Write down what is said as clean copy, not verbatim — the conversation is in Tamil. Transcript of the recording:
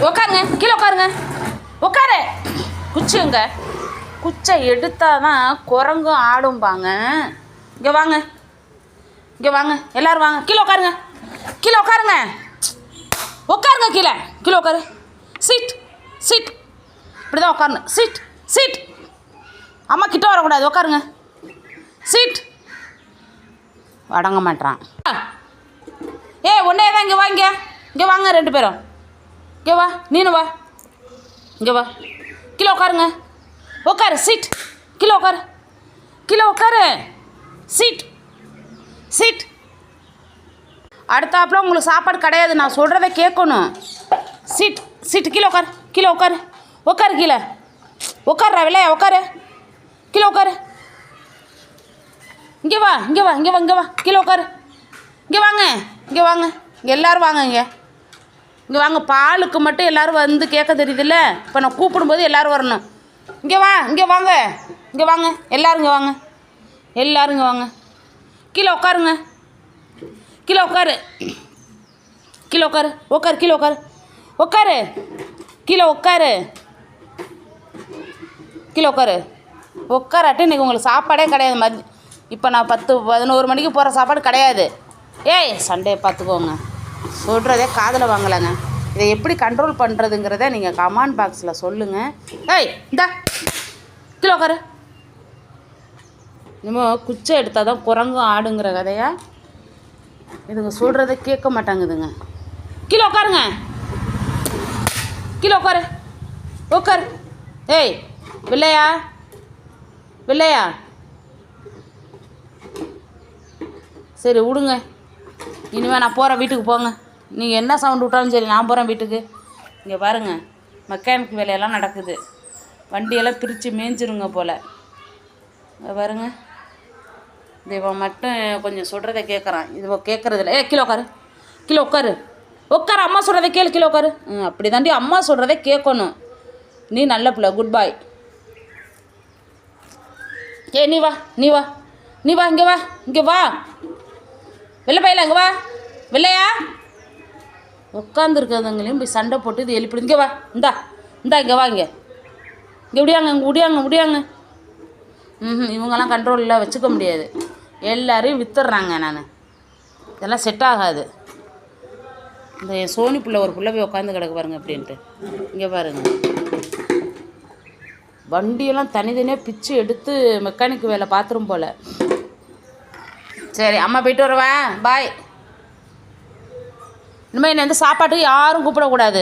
உட்காருங்க, கீழே உட்காருங்க. உட்காரு. குச்சிங்க, குச்சை எடுத்தாதான் குரங்கும் ஆடும்பாங்க. இங்கே வாங்க, இங்கே வாங்க, எல்லோரும் வாங்க. கீழே உட்காருங்க, கீழே உட்காருங்க. உட்காருங்க, கீழே கீழே உட்காரு. சீட் சீட், இப்படி தான் உட்காரணும். Seat seat. அம்மா கிட்ட வரக்கூடாது, உட்காருங்க. சீட். அடங்க மாட்டான். ஒன்றே தான். இங்கே வா, இங்கே வாங்க 2 பேரும். இங்கே வா, நீனு வா, இங்கே வா. கீழே உட்காருங்க. உட்காரு. சீட். கீழே உட்காரு, கீழே உட்காரு. Seat seat. அடுத்தாப்புல உங்களுக்கு சாப்பாடு கிடையாது, நான் சொல்கிறத கேட்கணும். Seat seat. கீழே உட்காரு, கீழே உட்காரு. உட்காரு, கீழே உட்காருறா. விளையா உட்காரு, கீழே உட்காரு. இங்கே வா, இங்கே வா, இங்கே வா, இங்கே வா. கீழே உட்காரு. இங்கே வாங்க, இங்கே வாங்க. இங்கே எல்லோரும் வாங்க. இங்கே வாங்க. பாலுக்கு மட்டும் எல்லோரும் வந்து கேட்க தெரியுதுல்ல. இப்போ நான் கூப்பிடும்போது எல்லோரும் வரணும். இங்கே வா, இங்கே வாங்க, இங்கே வாங்க. எல்லோரும் இங்கே வாங்க, எல்லோரும் இங்கே வாங்க. கீழே உட்காருங்க, கீழே உட்காரு, கீழே உட்காரு. உட்காரு, கீழே உட்காரு. உட்காரு, கீழே உட்காரு, கீழே உட்காரு. உட்காராட்டு இன்றைக்கி உங்களுக்கு சாப்பாடே கிடையாது. இப்போ நான் 10-11 மணிக்கு போகிற சாப்பாடு கிடையாது. சண்டையை பார்த்துக்கோங்க. சொல்கிறதே காதில் வாங்கலைங்க. இதை எப்படி கண்ட்ரோல் பண்ணுறதுங்கிறத நீங்கள் கமெண்ட் பாக்ஸில் சொல்லுங்கள். இந்தா கீழே உட்காரு. இன்னமும் குச்சை எடுத்தால் தான் குரங்கும் ஆடுங்கிற கதையா? இதுங்க சொல்கிறத கேட்க மாட்டாங்குதுங்க. கீழே உட்காருங்க, கீழே உட்காரு. உட்காரு. வில்லையா, வில்லையா. சரி விடுங்க. இனிமேல் நான் போகிறேன், வீட்டுக்கு போங்க. நீங்கள் என்ன சவுண்டு விட்டாலும் சரி, நான் போகிறேன் வீட்டுக்கு. இங்கே பாருங்கள், மெக்கானிக் வேலையெல்லாம் நடக்குது. வண்டியெல்லாம் பிரித்து மேய்ஞ்சிருங்க போல். பாருங்க, இவன் மட்டும் கொஞ்சம் சொல்கிறத கேட்குறான். இது கேட்குறதில்ல. கீழே உட்காரு, கீழே உட்காரு. உட்காரு. அம்மா சொல்கிறத கேளு, கீழே உட்காரு. அப்படி தாண்டி அம்மா சொல்கிறத கேட்கணும். நீ நல்ல பிள்ளை, குட் பாய். நீ வா, நீ வா, நீ வா. இங்கே வா, இங்கே வா. வெள்ளை பையில இங்கே வா. வெள்ளையா உட்காந்துருக்கிறதுங்களையும் போய் சண்டை போட்டு இது எழுப்பிடு. இங்கே வா. இந்தா இங்கே வா. இங்கே இப்படியாங்க, இங்கே முடியாங்க. இவங்கெல்லாம் கண்ட்ரோலில் வச்சுக்க முடியாது. எல்லாரையும் வித்துடுறாங்க. நான் இதெல்லாம் செட் ஆகாது. இந்த என் சோனி பிள்ளை ஒரு பிள்ளை போய் உட்காந்து கிடக்கு பாருங்க அப்படின்ட்டு. இங்கே பாருங்க, வண்டியெல்லாம் தனித்தனியாக பிச்சு எடுத்து மெக்கானிக் வேலை பார்த்துரும் போல். சரி, அம்மா போய்ட்டு வருவேன். பாய். இனிமேல் என்னை வந்து சாப்பாட்டுக்கு யாரும் கூப்பிடக்கூடாது.